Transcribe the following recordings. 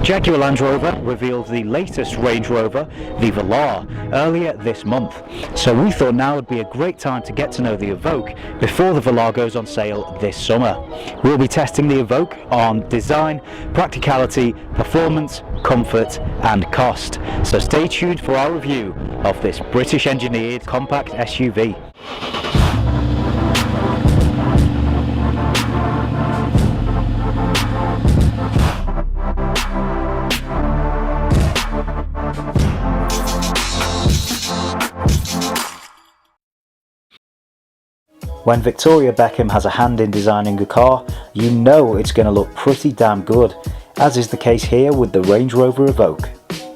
Jaguar Land Rover revealed the latest Range Rover, the Velar, earlier this month. So we thought now would be a great time to get to know the Evoque before the Velar goes on sale this summer. We'll be testing the Evoque on design, practicality, performance, comfort and cost. So stay tuned for our review of this British engineered compact SUV. When Victoria Beckham has a hand in designing a car, you know it's going to look pretty damn good, as is the case here with the Range Rover Evoque.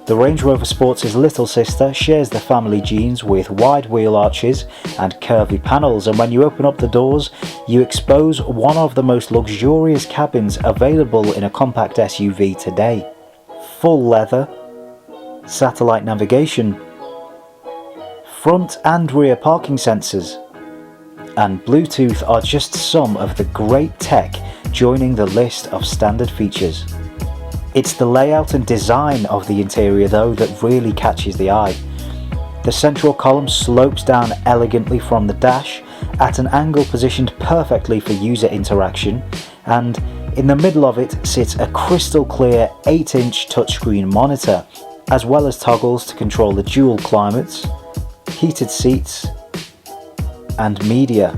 The Range Rover Sports' little sister shares the family genes with wide wheel arches and curvy panels, and when you open up the doors, you expose one of the most luxurious cabins available in a compact SUV today. Full leather, satellite navigation, front and rear parking sensors, and Bluetooth are just some of the great tech joining the list of standard features. It's the layout and design of the interior though that really catches the eye. The central column slopes down elegantly from the dash at an angle positioned perfectly for user interaction, and in the middle of it sits a crystal clear 8-inch touchscreen monitor, as well as toggles to control the dual climates, heated seats, and media.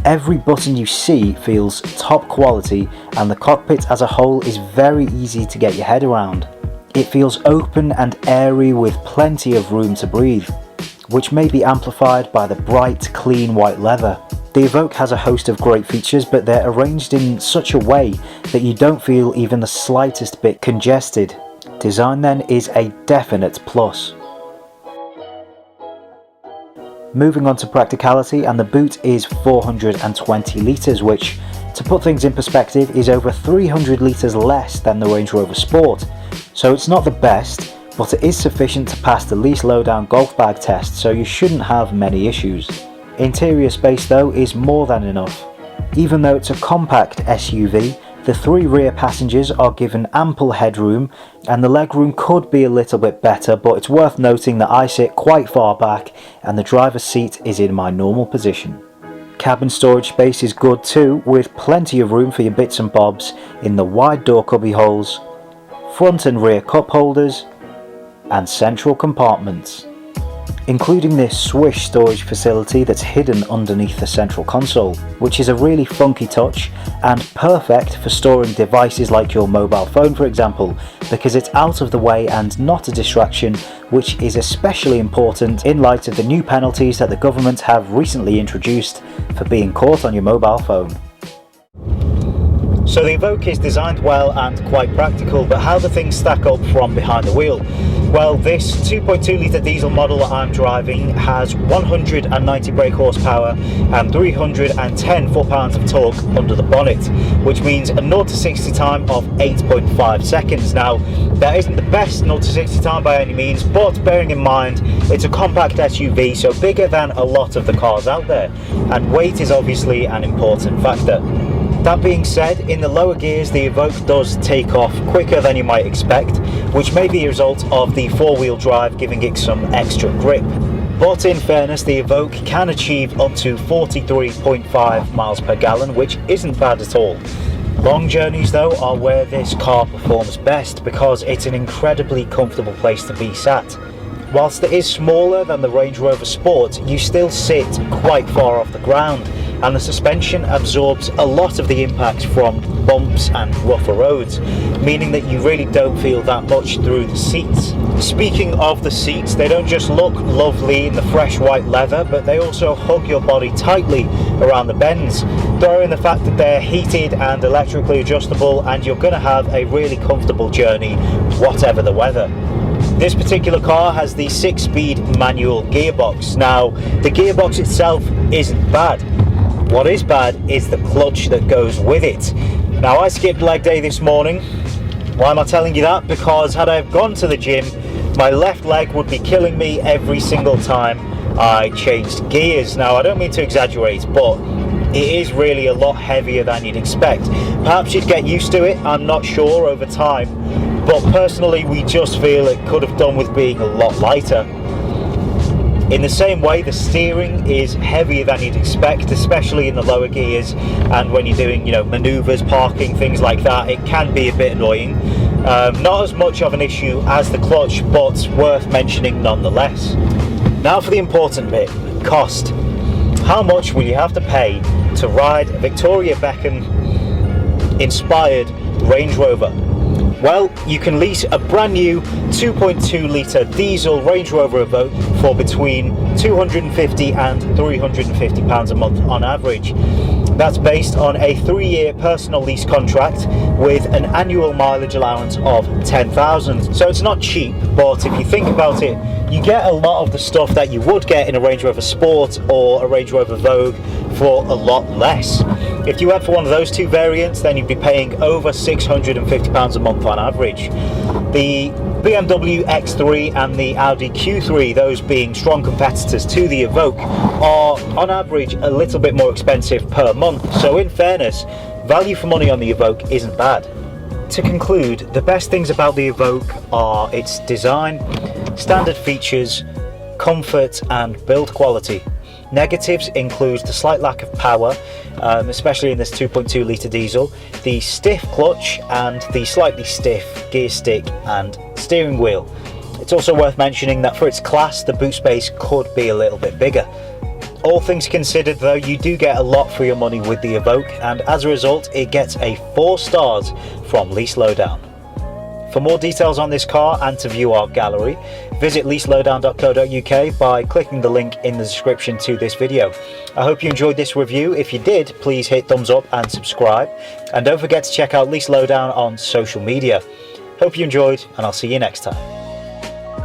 Every button you see feels top quality, and the cockpit as a whole is very easy to get your head around. It feels open and airy with plenty of room to breathe, which may be amplified by the bright, clean white leather. The Evoque has a host of great features, but they're arranged in such a way that you don't feel even the slightest bit congested. Design then is a definite plus. Moving on to practicality, and the boot is 420 litres, which, to put things in perspective, is over 300 litres less than the Range Rover Sport. So it's not the best, but it is sufficient to pass the LeaseLowdown golf bag test, so you shouldn't have many issues. Interior space though is more than enough. Even though it's a compact SUV, the 3 rear passengers are given ample headroom, and the legroom could be a little bit better, but it's worth noting that I sit quite far back and the driver's seat is in my normal position. Cabin storage space is good too, with plenty of room for your bits and bobs in the wide door cubby holes, front and rear cup holders, and central compartments, including this swish storage facility that's hidden underneath the central console, which is a really funky touch and perfect for storing devices like your mobile phone, for example, because it's out of the way and not a distraction, which is especially important in light of the new penalties that the government have recently introduced for being caught on your mobile phone. So the Evoque is designed well and quite practical, but how do things stack up from behind the wheel? Well, this 2.2 litre diesel model that I'm driving has 190 brake horsepower and 310 foot-pounds of torque under the bonnet, which means a 0 to 60 time of 8.5 seconds. Now, that isn't the best 0 to 60 time by any means, but bearing in mind it's a compact SUV, so bigger than a lot of the cars out there, and weight is obviously an important factor. That being said, in the lower gears the Evoque does take off quicker than you might expect, which may be a result of the 4-wheel drive giving it some extra grip. But in fairness, the Evoque can achieve up to 43.5 miles per gallon, which isn't bad at all. Long journeys though are where this car performs best, because it's an incredibly comfortable place to be sat. Whilst it is smaller than the Range Rover Sport, you still sit quite far off the ground, and the suspension absorbs a lot of the impact from bumps and rougher roads, meaning that you really don't feel that much through the seats. Speaking of the seats, they don't just look lovely in the fresh white leather, but they also hug your body tightly around the bends. Throw in the fact that they're heated and electrically adjustable, and you're going to have a really comfortable journey whatever the weather. This particular car has the 6-speed manual gearbox. Now, the gearbox itself isn't bad. What is bad is the clutch that goes with it. Now, I skipped leg day this morning. Why am I telling you that? Because had I gone to the gym, my left leg would be killing me every single time I changed gears. Now, I don't mean to exaggerate, but it is really a lot heavier than you'd expect. Perhaps you'd get used to it, I'm not sure, over time, but personally we just feel it could have done with being a lot lighter. In the same way, the steering is heavier than you'd expect, especially in the lower gears, and when you're doing, maneuvers, parking, things like that, it can be a bit annoying. Not as much of an issue as the clutch, but worth mentioning nonetheless. Now for the important bit, cost. How much will you have to pay to ride a Victoria Beckham inspired Range Rover? Well, you can lease a brand new 2.2 litre diesel Range Rover Evoque for between £250 and £350 a month on average. That's based on a 3-year personal lease contract with an annual mileage allowance of 10,000. So it's not cheap, but if you think about it, you get a lot of the stuff that you would get in a Range Rover Sport or a Range Rover Vogue for a lot less. If you went for one of those two variants, then you'd be paying over £650 a month on average. The BMW X3 and the Audi Q3, those being strong competitors to the Evoque, are on average a little bit more expensive per month. So in fairness, value for money on the Evoque isn't bad. To conclude, the best things about the Evoque are its design, standard features, comfort and build quality. Negatives include the slight lack of power, especially in this 2.2 litre diesel, the stiff clutch and the slightly stiff gear stick and steering wheel. It's also worth mentioning that for its class, the boot space could be a little bit bigger. All things considered though, you do get a lot for your money with the Evoque, and as a result it gets a 4 stars from LeaseLowdown. For more details on this car and to view our gallery, visit leaselowdown.co.uk by clicking the link in the description to this video. I hope you enjoyed this review. If you did, please hit thumbs up and subscribe, and don't forget to check out LeaseLowdown on social media. Hope you enjoyed, and I'll see you next time.